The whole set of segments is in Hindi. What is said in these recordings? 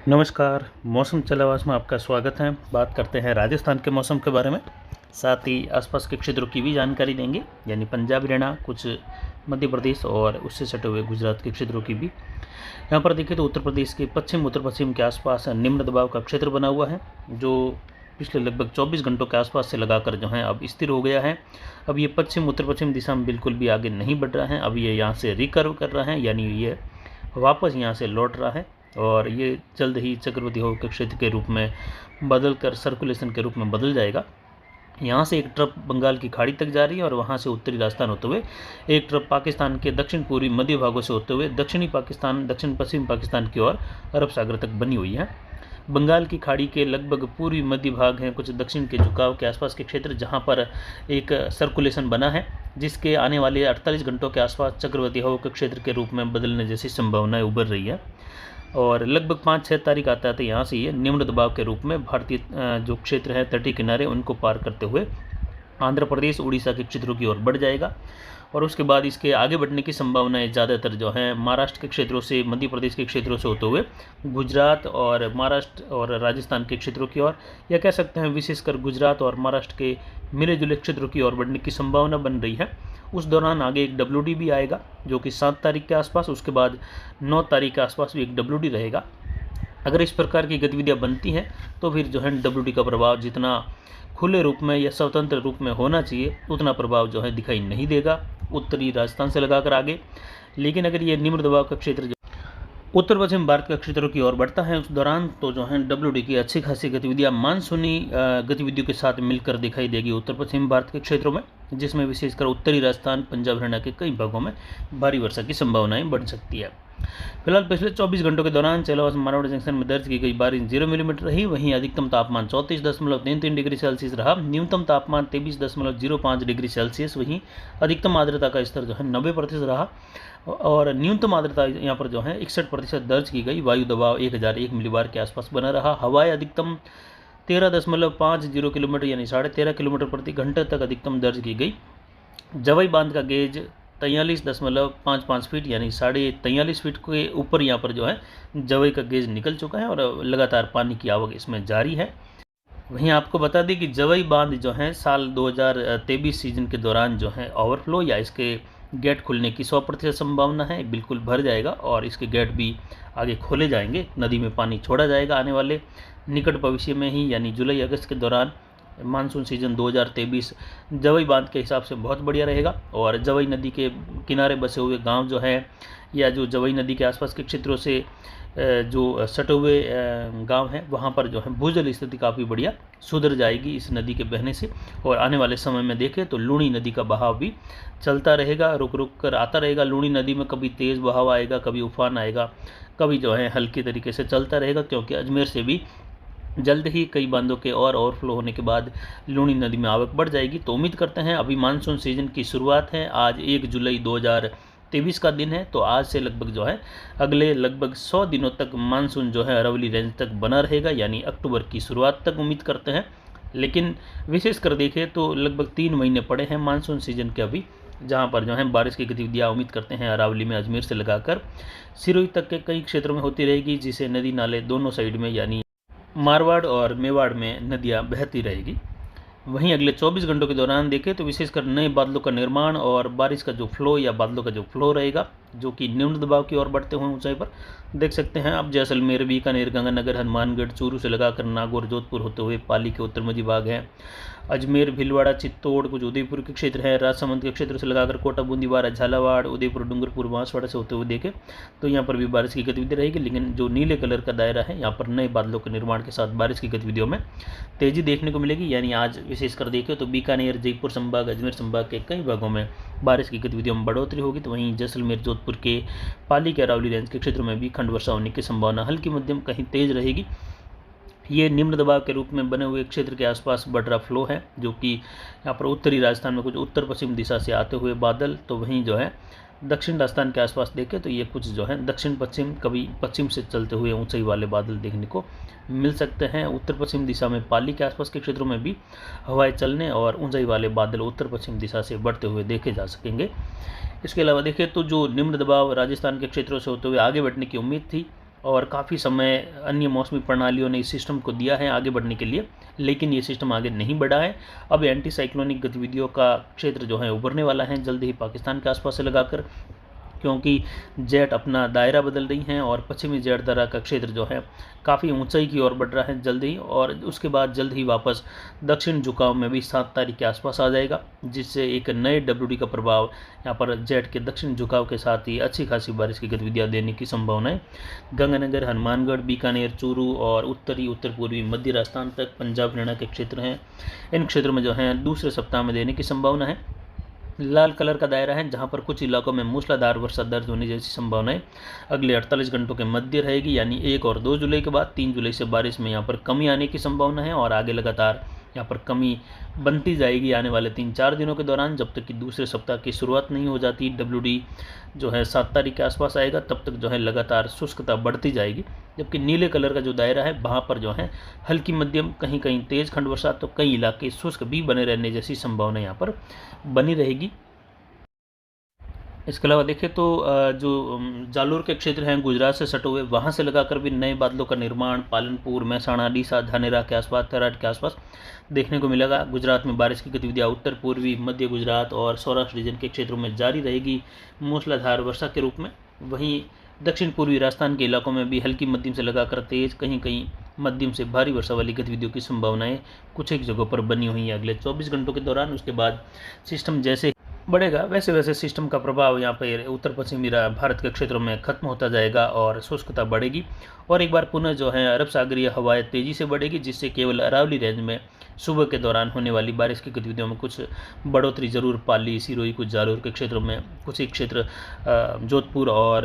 नमस्कार। मौसम चलावास में आपका स्वागत है। बात करते हैं राजस्थान के मौसम के बारे में, साथ ही आसपास के क्षेत्रों की भी जानकारी देंगे, यानी पंजाब, हरियाणा, कुछ मध्य प्रदेश और उससे सटे हुए गुजरात के क्षेत्रों की भी। यहाँ पर देखिए तो उत्तर प्रदेश के पश्चिम उत्तर पश्चिम के आसपास निम्न दबाव का क्षेत्र बना हुआ है, जो पिछले लगभग 24 घंटों के आसपास से लगाकर जो है अब स्थिर हो गया है। अब ये पश्चिम उत्तर पश्चिम दिशा में बिल्कुल भी आगे नहीं बढ़ रहा है। अब ये यहाँ से रिकर्व कर रहा है, यानी ये वापस यहाँ से लौट रहा है और ये जल्द ही चक्रवाती हवा के क्षेत्र के रूप में बदल कर सर्कुलेशन के रूप में बदल जाएगा। यहाँ से एक ट्रफ बंगाल की खाड़ी तक जा रही है और वहाँ से उत्तरी राजस्थान होते हुए एक ट्रफ पाकिस्तान के दक्षिण पूर्वी मध्य भागों से होते हुए दक्षिणी पाकिस्तान, दक्षिण पश्चिम पाकिस्तान की ओर अरब सागर तक बनी हुई है। बंगाल की खाड़ी के लगभग पूर्वी मध्य भाग हैं कुछ दक्षिण के झुकाव के आसपास के क्षेत्र, जहाँ पर एक सर्कुलेशन बना है, जिसके आने वाले 48 घंटों के आसपास चक्रवाती हवा के क्षेत्र के रूप में बदलने जैसी संभावनाएं उभर रही है। और लगभग 5-6 तारीख आता है तो यहाँ से ये निम्न दबाव के रूप में भारतीय जो क्षेत्र है तटीय किनारे उनको पार करते हुए आंध्र प्रदेश, उड़ीसा के क्षेत्रों की ओर बढ़ जाएगा। और उसके बाद इसके आगे बढ़ने की संभावनाएं ज़्यादातर जो हैं महाराष्ट्र के क्षेत्रों से, मध्य प्रदेश के क्षेत्रों से होते हुए गुजरात और महाराष्ट्र और राजस्थान के क्षेत्रों की ओर, या कह सकते हैं विशेषकर गुजरात और महाराष्ट्र के मिले जुले क्षेत्रों की ओर बढ़ने की संभावना बन रही है। उस दौरान आगे एक WD भी आएगा जो कि 7 तारीख के आसपास, उसके बाद 9 तारीख के आसपास भी एक WD रहेगा। अगर इस प्रकार की गतिविधियां बनती हैं तो फिर जो है WD का प्रभाव जितना खुले रूप में या स्वतंत्र रूप में होना चाहिए उतना प्रभाव जो है दिखाई नहीं देगा उत्तरी राजस्थान से लगाकर आगे। लेकिन अगर ये निम्न दबाव का क्षेत्र जो उत्तर पश्चिम भारत के क्षेत्रों की ओर बढ़ता है उस दौरान तो जो है WD की अच्छी खासी गतिविधियां मानसूनी गतिविधियों के साथ मिलकर दिखाई देगी उत्तर पश्चिम भारत के क्षेत्रों में, जिसमें विशेषकर उत्तरी राजस्थान, पंजाब, हरियाणा के कई भागों में भारी वर्षा की संभावनाएं बढ़ सकती है। फिलहाल पिछले 24 घंटों के दौरान चेलावास मारवाड़ जंक्शन में दर्ज की गई बारिश 0 मिलीमीटर रही। वहीं अधिकतम तापमान 34.33 डिग्री सेल्सियस रहा। न्यूनतम तापमान 23.05 डिग्री सेल्सियस। वहीं अधिकतम आर्द्रता का स्तर जो है 90% रहा और न्यूनतम आर्द्रता यहाँ पर जो है 61% दर्ज की गई। वायु दबाव 1001 मिलीबार के आसपास बना रहा। हवाएं अधिकतम 13.50 किलोमीटर यानी 13.5 किलोमीटर प्रति घंटे तक अधिकतम दर्ज की गई। जवाई बांध का गेज 43.55 फीट यानी 43.5 फीट के ऊपर यहाँ पर जो है जवई का गेज निकल चुका है और लगातार पानी की आवक इसमें जारी है। वहीं आपको बता दें कि जवई बांध जो है साल 2023 सीजन के दौरान जो है ओवरफ्लो या इसके गेट खुलने की 100% संभावना है, बिल्कुल भर जाएगा और इसके गेट भी आगे खोले जाएंगे। नदी में पानी छोड़ा जाएगा आने वाले निकट भविष्य में ही, यानी जुलाई अगस्त के दौरान। मानसून सीजन 2023 जवई बांध के हिसाब से बहुत बढ़िया रहेगा और जवई नदी के किनारे बसे हुए गांव जो है या जो जवई नदी के आसपास के क्षेत्रों से जो सटे हुए गांव हैं वहां पर जो है भूजल स्थिति काफ़ी बढ़िया सुधर जाएगी इस नदी के बहने से। और आने वाले समय में देखें तो लूणी नदी का बहाव भी चलता रहेगा, रुक रुक कर आता रहेगा। लूणी नदी में कभी तेज़ बहाव आएगा, कभी उफान आएगा, कभी जो है हल्के तरीके से चलता रहेगा, क्योंकि अजमेर से भी जल्द ही कई बांधों के और ओवरफ्लो होने के बाद लूणी नदी में आवक बढ़ जाएगी। तो उम्मीद करते हैं, अभी मानसून सीजन की शुरुआत है। आज 1 जुलाई 2023 का दिन है, तो आज से लगभग जो है अगले लगभग 100 दिनों तक मानसून जो है अरावली रेंज तक बना रहेगा, यानी अक्टूबर की शुरुआत तक उम्मीद करते हैं। लेकिन विशेष कर देखें तो लगभग 3 महीने पड़े हैं मानसून सीजन के अभी, जहाँ पर जो है बारिश की गतिविधियाँ उम्मीद करते हैं अरावली में अजमेर से लगाकर सिरोही तक के कई क्षेत्रों में होती रहेगी, जिसे नदी नाले दोनों साइड में यानी मारवाड़ और मेवाड़ में नदियां बहती रहेगी। वहीं अगले 24 घंटों के दौरान देखें तो विशेषकर नए बादलों का निर्माण और बारिश का जो फ्लो या बादलों का जो फ्लो रहेगा, जो कि निम्न दबाव की ओर बढ़ते हुए ऊंचाई पर देख सकते हैं आप। जैसलमेर, बीकानेर, गंगानगर, हनुमानगढ़, चूरू से लगाकर नागौर, जोधपुर होते हुए पाली के उत्तर मध्य भाग हैं, अजमेर, भीलवाड़ा, चित्तौड़, कुछ उदयपुर के क्षेत्र है, राजसमंद के क्षेत्र से लगाकर कोटा, बूंदीवाड़ा, झालावाड़, उदयपुर, डूंगरपुर, बांसवाड़ा से होते हुए देखें तो यहाँ पर भी बारिश की गतिविधि रहेगी। लेकिन जो नीले कलर का दायरा है यहाँ पर नए बादलों के निर्माण के साथ बारिश की गतिविधियों में तेजी देखने को मिलेगी। यानी आज विशेषकर देखें तो बीकानेर, जयपुर संभाग, अजमेर संभाग के कई भागों में बारिश की गतिविधियों में बढ़ोतरी होगी। तो वहीं जैसलमेर, जोधपुर के पाली के अरावली रेंज के क्षेत्रों में भी खंड वर्षा होने की संभावना हल्की मध्यम कहीं तेज रहेगी। ये निम्न दबाव के रूप में बने हुए क्षेत्र के आसपास बढ़ रहा फ्लो है, जो कि यहाँ पर उत्तरी राजस्थान में कुछ उत्तर पश्चिम दिशा से आते हुए बादल। तो वहीं जो है दक्षिण राजस्थान के आसपास देखें तो ये कुछ जो है दक्षिण पश्चिम, कभी पश्चिम से चलते हुए ऊंचाई वाले बादल देखने को मिल सकते हैं। उत्तर पश्चिम दिशा में पाली के आसपास के क्षेत्रों में भी हवाएं चलने और ऊंचाई वाले बादल उत्तर पश्चिम दिशा से बढ़ते हुए देखे जा सकेंगे। इसके अलावा देखें तो जो निम्न दबाव राजस्थान के क्षेत्रों से होते हुए आगे बढ़ने की उम्मीद थी, और काफ़ी समय अन्य मौसमी प्रणालियों ने इस सिस्टम को दिया है आगे बढ़ने के लिए, लेकिन ये सिस्टम आगे नहीं बढ़ा है। अब एंटी साइक्लोनिक गतिविधियों का क्षेत्र जो है उभरने वाला है जल्द ही पाकिस्तान के आसपास से लगाकर, क्योंकि जेट अपना दायरा बदल रही हैं और पश्चिमी जेट दर्रा का क्षेत्र जो है काफ़ी ऊंचाई की ओर बढ़ रहा है जल्द ही, और उसके बाद जल्द ही वापस दक्षिण झुकाव में भी 7 तारीख के आसपास आ जाएगा, जिससे एक नए WD का प्रभाव यहाँ पर जेट के दक्षिण झुकाव के साथ ही अच्छी खासी बारिश की गतिविधियाँ देने की संभावना है। गंगानगर, हनुमानगढ़, बीकानेर, चूरू और उत्तरी उत्तर पूर्वी मध्य राजस्थान तक पंजाब हरियाणा के क्षेत्र हैं, इन क्षेत्रों में जो है दूसरे सप्ताह में देने की संभावना है। लाल कलर का दायरा है जहां पर कुछ इलाकों में मूसलाधार वर्षा दर्ज होने जैसी संभावना है अगले 48 घंटों के मध्य रहेगी, यानी 1 और 2 जुलाई के बाद 3 जुलाई से बारिश में यहाँ पर कमी आने की संभावना है, और आगे लगातार यहाँ पर कमी बनती जाएगी आने वाले 3-4 दिनों के दौरान, जब तक कि दूसरे सप्ताह की शुरुआत नहीं हो जाती। WD जो है 7 तारीख के आसपास आएगा, तब तक जो है लगातार शुष्कता बढ़ती जाएगी। जबकि नीले कलर का जो दायरा है वहाँ पर जो है हल्की मध्यम कहीं कहीं तेज़ खंड वर्षा, तो कई इलाके शुष्क भी बने रहने जैसी संभावना यहाँ पर बनी रहेगी। इसके अलावा देखें तो जो जालोर के क्षेत्र हैं गुजरात से सटे हुए, वहाँ से लगाकर भी नए बादलों का निर्माण पालनपुर, महसाणा, डीसा, धानेरा के आसपास, थराद के आसपास देखने को मिलेगा। गुजरात में बारिश की गतिविधियाँ उत्तर पूर्वी मध्य गुजरात और सौराष्ट्र रीजन के क्षेत्रों में जारी रहेगी मूसलाधार वर्षा के रूप में। वहीं दक्षिण पूर्वी राजस्थान के इलाकों में भी हल्की मध्यम से लगाकर तेज कहीं कहीं मध्यम से भारी वर्षा वाली गतिविधियों की संभावनाएं कुछ एक जगहों पर बनी हुई हैं अगले 24 घंटों के दौरान। उसके बाद सिस्टम जैसे बढ़ेगा वैसे वैसे सिस्टम का प्रभाव यहाँ पर उत्तर पश्चिमी भारत के क्षेत्रों में खत्म होता जाएगा और शुष्कता बढ़ेगी, और एक बार पुनः जो है अरब सागरीय हवाएं तेज़ी से बढ़ेगी, जिससे केवल अरावली रेंज में सुबह के दौरान होने वाली बारिश की गतिविधियों में कुछ बढ़ोतरी जरूर पाली, सिरोही, कुछ जालोर के क्षेत्रों में, कुछ एक क्षेत्र जोधपुर और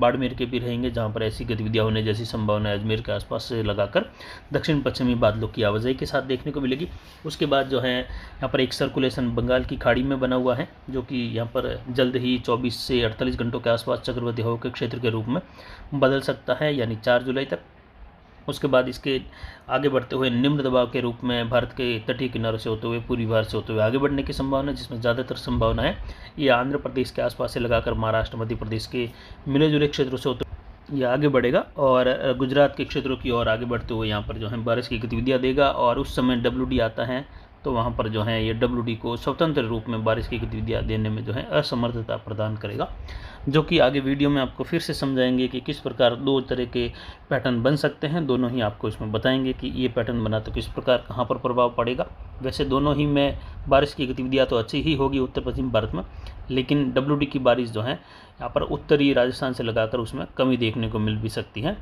बाड़मेर के भी रहेंगे जहाँ पर ऐसी गतिविधियाँ होने जैसी संभावना अजमेर के आसपास से लगाकर दक्षिण पश्चिमी बादलों की आवाजाही के साथ देखने को मिलेगी। उसके बाद जो है यहाँ पर एक सर्कुलेशन बंगाल की खाड़ी में बना हुआ है, जो कि यहाँ पर जल्द ही 24 से 48 घंटों के आसपास चक्रवाती हवा के क्षेत्र के रूप में बदल सकता है, यानी 4 जुलाई तक। उसके बाद इसके आगे बढ़ते हुए निम्न दबाव के रूप में भारत के तटीय किनारों से होते हुए पूर्वी भारत से होते हुए आगे बढ़ने की संभावना है, जिसमें ज़्यादातर संभावना है ये आंध्र प्रदेश के आसपास से लगाकर महाराष्ट्र, मध्य प्रदेश के मिले जुले क्षेत्रों से होते ये आगे बढ़ेगा और गुजरात के क्षेत्रों की ओर आगे बढ़ते हुए यहाँ पर जो है बारिश की गतिविधियाँ देगा। और उस समय WD आता है तो वहाँ पर जो है ये WD को स्वतंत्र रूप में बारिश की गतिविधियाँ देने में जो है असमर्थता प्रदान करेगा, जो कि आगे वीडियो में आपको फिर से समझाएंगे कि किस प्रकार 2 तरह के पैटर्न बन सकते हैं। दोनों ही आपको इसमें बताएंगे कि ये पैटर्न बना तो किस प्रकार कहाँ पर प्रभाव पड़ेगा। वैसे दोनों ही में बारिश की गतिविधियाँ तो अच्छी ही होगी उत्तर पश्चिम भारत में, लेकिन WD की बारिश जो है यहाँ पर उत्तरी राजस्थान से लगाकर उसमें कमी देखने को मिल भी सकती है।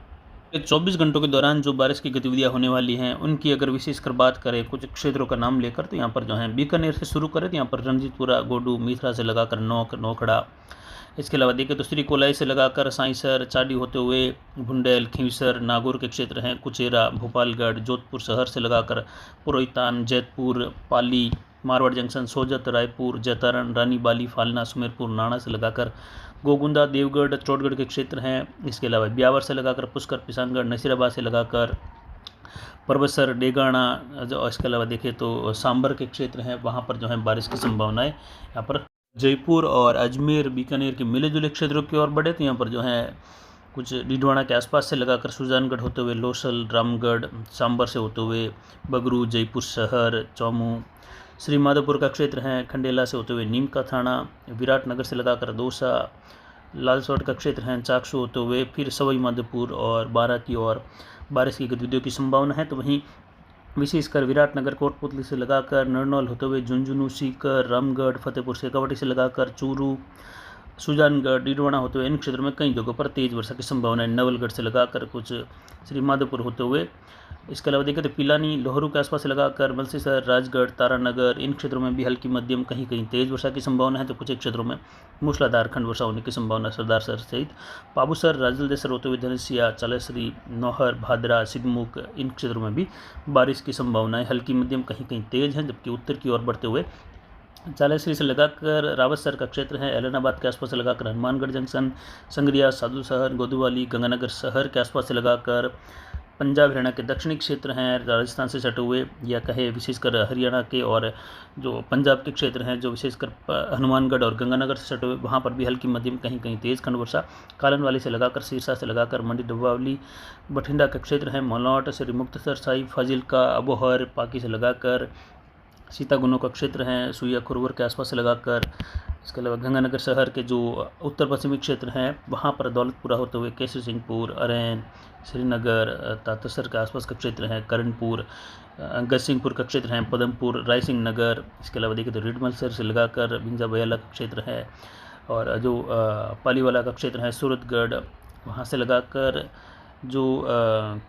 24 घंटों के दौरान जो बारिश की गतिविधियां होने वाली हैं उनकी अगर विशेषकर बात करें कुछ क्षेत्रों का नाम लेकर, तो यहाँ पर जो है बीकानेर से शुरू करें तो यहाँ पर रणजीतपुरा, गोडू, मिश्रा से लगाकर नौखड़ा। इसके अलावा देखें तो श्रीकोलाई से लगाकर साइसर, चाडी होते हुए भुंडेल, खींवसर, नागौर के क्षेत्र हैं, कुचेरा, भोपालगढ़, जोधपुर शहर से लगाकर पुरोहितान, जैतपुर, पाली, मारवाड़ जंक्शन, सोजत, रायपुर, जैतारण, रानी बाली, फालना, सुमेरपुर, नाना से लगाकर गोगुंदा, देवगढ़, चौड़गढ़ के क्षेत्र हैं। इसके अलावा ब्यावर से लगाकर पुष्कर, पिसानगढ़, नसीराबाद से लगाकर परबसर, डेगाना। इसके अलावा देखें तो सांबर के क्षेत्र हैं, वहाँ पर जो है बारिश की संभावना है। यहाँ पर जयपुर और अजमेर, बीकानेर के मिले जुले क्षेत्रों की ओर बढ़े तो यहाँ पर जो है कुछ डीडवाना के आसपास से लगाकर सुजानगढ़ होते हुए लोसल, रामगढ़, सांबर से होते हुए बगरू, जयपुर शहर, चौमू, श्री माधोपुर का क्षेत्र है, खंडेला से होते हुए नीम का थाना, विराटनगर से लगाकर दौसा, लालसोट का क्षेत्र है, चाकसू होते हुए फिर सवाई माधोपुर और बारां की ओर बारिश की गतिविधियों की संभावना है। तो वहीं विशेषकर विराटनगर, कोटपुतली से लगाकर नरनौल होते हुए झुंझुनू, सीकर, रामगढ़, फतेहपुर शेखावाटी से लगाकर चूरू, सुजानगढ़, डीडवाना होते हुए इन क्षेत्रों में कई जगहों पर तेज़ वर्षा की संभावना है। नवलगढ़ से लगाकर कुछ श्री माधोपुर होते हुए, इसके अलावा देखें तो पिलानी, लोहरू के आसपास से लगाकर मलसीसर, राजगढ़, तारानगर, इन क्षेत्रों में भी हल्की मध्यम कहीं कहीं तेज़ वर्षा की संभावना है। तो कुछ एक क्षेत्रों में मूसलाधार खंड वर्षा होने की संभावना सरदारसर सहित पाबूसर, राजलदेसर होते हुए धनसिया, चालेसरी, नौहर, भादरा, सिद्धमुख, इन क्षेत्रों में भी बारिश की संभावना है। हल्की मध्यम कहीं कहीं तेज़ है, जबकि उत्तर की ओर बढ़ते हुए चालेसरी से लगाकर रावतसर का क्षेत्र है, एलनाबाद के आसपास से लगाकर हनुमानगढ़ जंक्शन, संग्रिया, साधु शहर, गोदूवाली, गंगानगर शहर के आसपास से लगाकर पंजाब हरियाणा के दक्षिणी क्षेत्र हैं राजस्थान से सटे हुए, या कहे विशेषकर हरियाणा के और जो पंजाब के क्षेत्र हैं जो विशेषकर हनुमानगढ़ और गंगानगर से सटे हुए, वहाँ पर भी हल्की मध्यम कहीं कहीं तेज़ खंड वर्षा। कालनवाली से लगाकर सिरसा से लगाकर मंडी डब्बावली बठिंडा का क्षेत्र है, मलौट श्री मुक्तसर साहिब फाजिलका अबोहर पाकी से लगाकर सीतागुनो का क्षेत्र है, सुइया खुरवर के आसपास से लगाकर। इसके अलावा गंगानगर शहर के जो उत्तर पश्चिमी क्षेत्र हैं वहाँ पर दौलतपुरा होते हुए केसरी सिंहपुर, अरैन, श्रीनगर, तातसर के आसपास का क्षेत्र है, करणपुर, गजसिंहपुर का क्षेत्र है, पदमपुर, रायसिंह नगर। इसके अलावा देखिए तो रिडमलसर से लगाकर भिंजा बयाला का क्षेत्र है, और जो पालीवाला का क्षेत्र है, सूरतगढ़, वहाँ से लगाकर जो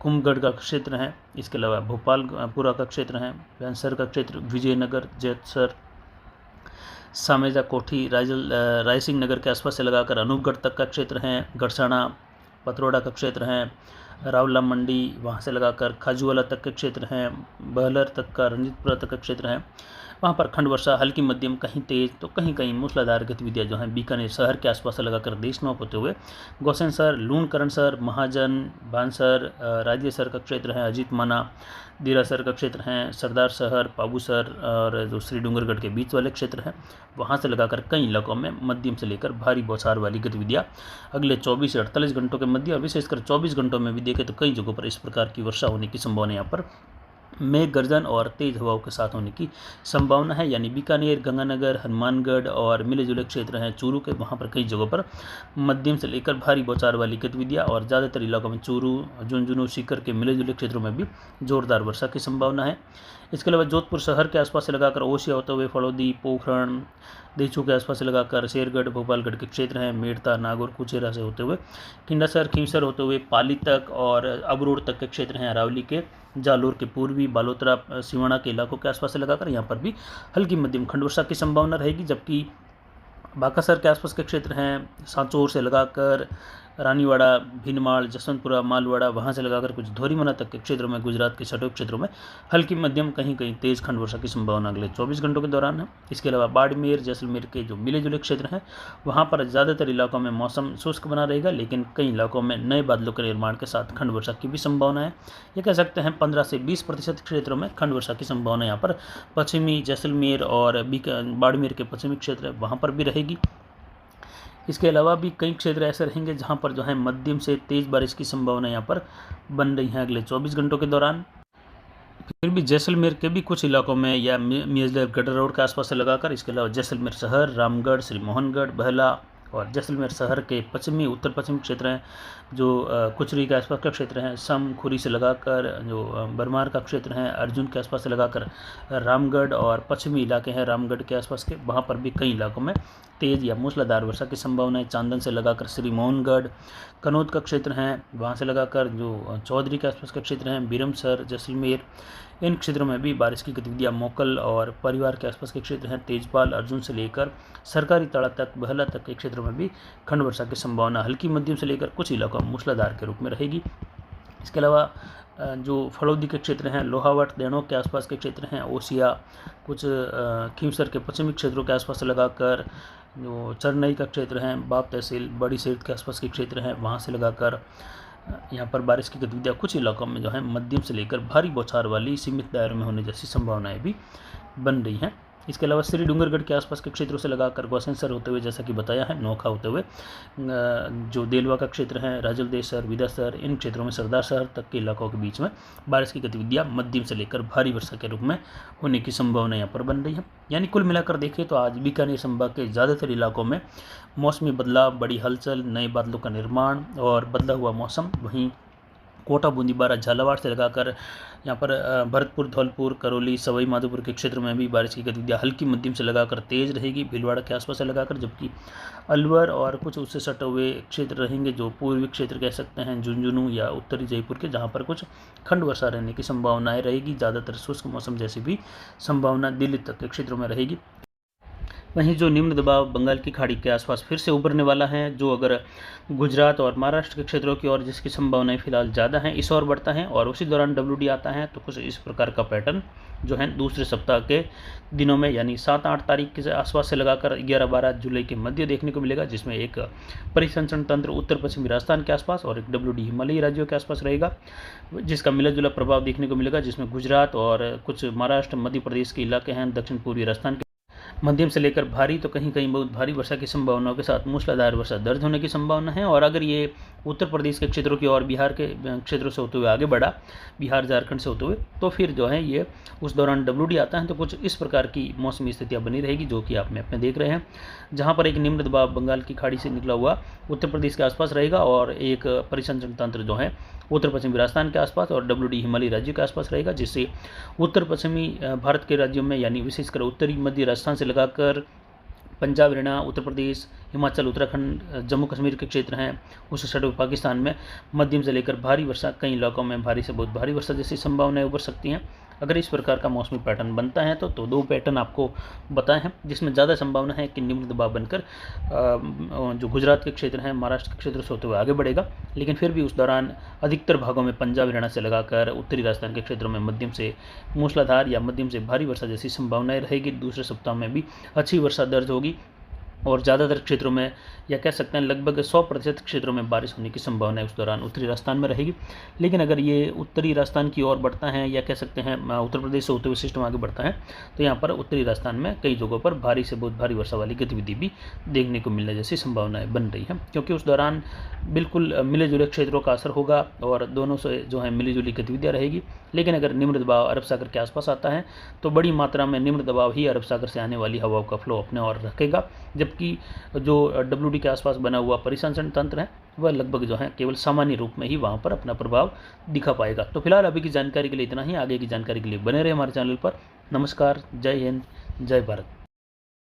कुंभगढ़ का क्षेत्र है। इसके अलावा भोपालपुरा का क्षेत्र है, बैंसर का क्षेत्र, विजयनगर, जैतसर, सामेजा कोठी, रायसिंह नगर के आसपास से लगाकर अनूपगढ़ तक का क्षेत्र है, गड़साना पतरोड़ा का क्षेत्र है, रावला मंडी वहाँ से लगाकर खाजूवाला तक के क्षेत्र हैं, बहलर तक का, रंजीतपुरा तक का क्षेत्र है। वहाँ पर खंड वर्षा हल्की मध्यम कहीं तेज तो कहीं कहीं मूसलाधार गतिविधियाँ जो हैं बीकानेर शहर के आसपास से लगाकर देशनौक होते हुए गौसेनसर, लूणकरणसर, महाजन, बानसर, राज्यसर का क्षेत्र है, अजीत माना, दीरासर का क्षेत्र है, सरदार शहर, पाबूसर और जो श्री डूंगरगढ़ के बीच वाले क्षेत्र हैं वहाँ से लगाकर कई इलाकों में मध्यम से लेकर भारी बौछार वाली गतिविधियाँ अगले 24 से 48 घंटों के मध्य और विशेषकर 24 घंटों में भी देखें तो कई जगहों पर इस प्रकार की वर्षा होने की संभावना यहाँ पर मेघ गर्जन और तेज हवाओं के साथ होने की संभावना है। यानी बीकानेर, गंगानगर, हनुमानगढ़ और मिले जुले क्षेत्र हैं चूरू के, वहाँ पर कई जगहों पर मध्यम से लेकर भारी बौछार वाली गतिविधियाँ और ज़्यादातर इलाकों में चूरू, झुंझुनू, सीकर के मिले जुले क्षेत्रों में भी जोरदार वर्षा की संभावना है। इसके अलावा जोधपुर शहर के आसपास से लगाकर ओसिया होते हुए फड़ौदी, पोखरण, देचू के आसपास से लगाकर शेरगढ़, भोपालगढ़ के क्षेत्र हैं, मेड़ता, नागौर, कुचेरा से होते हुए खिंडासर, खींवसर होते हुए पाली तक और अबरोड तक के क्षेत्र हैं, अरावली के, जालोर के पूर्वी, बालोतरा, सिवाना के इलाकों के आसपास से लगाकर यहाँ पर भी हल्की मध्यम खंड वर्षा की संभावना रहेगी। जबकि बाकासर के आसपास के क्षेत्र हैं, सांचौर से लगाकर रानीवाड़ा, भीनमाल, जसवंतपुरा, मालवाड़ा, वहाँ से लगाकर कुछ धोरीमना तक के क्षेत्रों में, गुजरात के सटोक क्षेत्रों में हल्की मध्यम कहीं कहीं तेज खंड वर्षा की संभावना अगले 24 घंटों के दौरान है। इसके अलावा बाड़मेर, जैसलमेर के जो मिले जुले क्षेत्र हैं वहाँ पर ज़्यादातर इलाकों में मौसम शुष्क बना रहेगा, लेकिन कई इलाकों में नए बादलों के निर्माण के साथ खंड वर्षा की भी संभावना है। ये कह सकते हैं 15 से 20% क्षेत्रों में खंड वर्षा की संभावना यहाँ पर पश्चिमी जैसलमेर और बाड़मेर के पश्चिमी क्षेत्र वहाँ पर भी रहेगी। इसके अलावा भी कई क्षेत्र ऐसे रहेंगे जहां पर जो है मध्यम से तेज़ बारिश की संभावना यहाँ पर बन रही है अगले 24 घंटों के दौरान। फिर भी जैसलमेर के भी कुछ इलाकों में या मियाजदर गटर रोड के आसपास से लगाकर, इसके अलावा जैसलमेर शहर, रामगढ़, श्री मोहनगढ़, बहला और जैसलमेर शहर के पश्चिमी उत्तर पश्चिमी क्षेत्र हैं जो कुचरी के आसपास का क्षेत्र है, सम, खुरी से लगाकर जो बरमार का क्षेत्र है, अर्जुन के आसपास से लगाकर रामगढ़ और पश्चिमी इलाके हैं रामगढ़ के आसपास के, वहाँ पर भी कई इलाकों में तेज़ या मूसलाधार वर्षा की संभावना है। चांदन से लगाकर श्री मोहनगढ़, कनौद का क्षेत्र है, वहाँ से लगाकर जो चौधरी के आसपास का क्षेत्र है, बिरमसर, जैसलमेर, इन क्षेत्रों में भी बारिश की गतिविधियाँ मोकल और परिवार के आसपास के क्षेत्र हैं, तेजपाल, अर्जुन से लेकर सरकारी तड़ा तक, बहला तक के क्षेत्रों में भी खंड वर्षा की संभावना हल्की मध्यम से लेकर कुछ इलाकों में मूसलाधार के रूप में रहेगी। इसके अलावा जो फड़ौदी के क्षेत्र हैं, लोहावट, देणों के आसपास के क्षेत्र हैं, ओसिया, कुछ खींवसर के पश्चिमी क्षेत्रों के आसपास से लगाकर जो चरनई का क्षेत्र है, बाप तहसील, बड़ी सेठ के आसपास के क्षेत्र हैं, वहाँ से लगाकर यहाँ पर बारिश की गतिविधियाँ कुछ इलाकों में जो है मध्यम से लेकर भारी बौछार वाली सीमित दायरे में होने जैसी संभावनाएं भी बन रही हैं। इसके अलावा श्री डूंगरगढ़ के आसपास के क्षेत्रों से लगाकर गौसेनसर होते हुए, जैसा कि बताया है, नोखा होते हुए जो देलवा का क्षेत्र है, राजलदेसर, विदासर, इन क्षेत्रों में सरदार शहर तक के इलाकों के बीच में बारिश की गतिविधियाँ मध्यम से लेकर भारी वर्षा के रूप में होने की संभावना यहाँ पर बन रही है। यानी कुल मिलाकर देखें तो आज बीकानेर संभाग के ज़्यादातर इलाकों में मौसमी बदलाव, बड़ी हलचल, नए बादलों का निर्माण और बदला हुआ मौसम। वहीं कोटा, बूंदी, बारा, झालावाड़ से लगाकर यहाँ पर भरतपुर, धौलपुर, करौली, सवाई माधोपुर के क्षेत्र में भी बारिश की गतिविधियाँ हल्की मध्यम से लगाकर तेज रहेगी, भीलवाड़ा के आसपास से लगाकर, जबकि अलवर और कुछ उससे सटे हुए क्षेत्र रहेंगे जो पूर्वी क्षेत्र कह सकते हैं, झुंझुनू या उत्तरी जयपुर के, जहाँ पर कुछ खंड वर्षा रहने की संभावनाएँ रहेगी। ज़्यादातर शुष्क मौसम जैसी भी संभावना दिल्ली तक के क्षेत्रों में रहेगी। वहीं जो निम्न दबाव बंगाल की खाड़ी के आसपास फिर से उभरने वाला है, जो अगर गुजरात और महाराष्ट्र के क्षेत्रों की ओर जिसकी संभावनाएं फिलहाल ज़्यादा हैं, इस ओर बढ़ता है और उसी दौरान WD आता है, तो कुछ इस प्रकार का पैटर्न जो है दूसरे सप्ताह के दिनों में यानी 7-8 तारीख के आसपास से लगाकर 11-12 जुलाई के मध्य देखने को मिलेगा, जिसमें एक परिसंचरण तंत्र उत्तर पश्चिमी राजस्थान के आसपास और एक WD हिमालयी राज्यों के आसपास रहेगा, जिसका मिला जुला प्रभाव देखने को मिलेगा, जिसमें गुजरात और कुछ महाराष्ट्र मध्य प्रदेश के इलाके हैं, दक्षिण पूर्वी राजस्थान के मध्यम से लेकर भारी तो कहीं कहीं बहुत भारी वर्षा की संभावनाओं के साथ मूसलाधार वर्षा दर्ज होने की संभावना है। और अगर ये उत्तर प्रदेश के क्षेत्रों की और बिहार के क्षेत्रों से होते हुए आगे बढ़ा, बिहार झारखंड से होते हुए, तो फिर जो है ये उस दौरान WD आता है तो कुछ इस प्रकार की मौसमी स्थितियाँ बनी रहेगी, जो कि आप मैप में देख रहे हैं, जहाँ पर एक निम्न दबाव बंगाल की खाड़ी से निकला हुआ उत्तर प्रदेश के आसपास रहेगा और एक परिसंचरण तंत्र जो है उत्तर पश्चिमी राजस्थान के आसपास और WD हिमालयी राज्यों के आसपास रहेगा, जिससे उत्तर पश्चिमी भारत के राज्यों में यानी विशेषकर उत्तरी मध्य राजस्थान से लगाकर पंजाब, हरियाणा, उत्तर प्रदेश, हिमाचल, उत्तराखंड, जम्मू कश्मीर के क्षेत्र हैं, उससे सटे हुए पाकिस्तान में मध्यम से लेकर भारी वर्षा, कई इलाकों में भारी से बहुत भारी वर्षा जैसी संभावनाएं उभर सकती हैं। अगर इस प्रकार का मौसमी पैटर्न बनता है तो दो पैटर्न आपको बताए हैं, जिसमें ज़्यादा संभावना है कि निम्न दबाव बनकर जो गुजरात के क्षेत्र हैं, महाराष्ट्र के क्षेत्र से होते हुए आगे बढ़ेगा, लेकिन फिर भी उस दौरान अधिकतर भागों में पंजाब, हरियाणा से लगाकर उत्तरी राजस्थान के क्षेत्रों में मध्यम से मूसलाधार या मध्यम से भारी वर्षा जैसी संभावनाएं रहेगी। दूसरे सप्ताह में भी अच्छी वर्षा दर्ज होगी और ज़्यादातर क्षेत्रों में या कह सकते हैं लगभग 100% क्षेत्रों में बारिश होने की संभावना उस दौरान उत्तरी राजस्थान में रहेगी। लेकिन अगर ये उत्तरी राजस्थान की ओर बढ़ता है या कह सकते हैं उत्तर प्रदेश से होते हुए सिस्टम आगे बढ़ता है, तो यहाँ पर उत्तरी राजस्थान में कई जगहों पर भारी से बहुत भारी वर्षा वाली गतिविधि भी देखने को मिलने जैसी संभावनाएं बन रही हैं, क्योंकि उस दौरान बिल्कुल मिले जुले क्षेत्रों का असर होगा और दोनों से जो है मिली जुली गतिविधियाँ रहेगी। लेकिन अगर निम्न दबाव अरब सागर के आसपास आता है तो बड़ी मात्रा में निम्न दबाव ही अरब सागर से आने वाली हवाओं का फ्लो अपने और रखेगा, जबकि जो WD के आसपास बना हुआ परिसंचरण तंत्र है वह लगभग जो है केवल सामान्य रूप में ही वहाँ पर अपना प्रभाव दिखा पाएगा। तो फिलहाल अभी की जानकारी के लिए इतना ही, आगे की जानकारी के लिए बने रहे हमारे चैनल पर। नमस्कार, जय हिंद, जय भारत।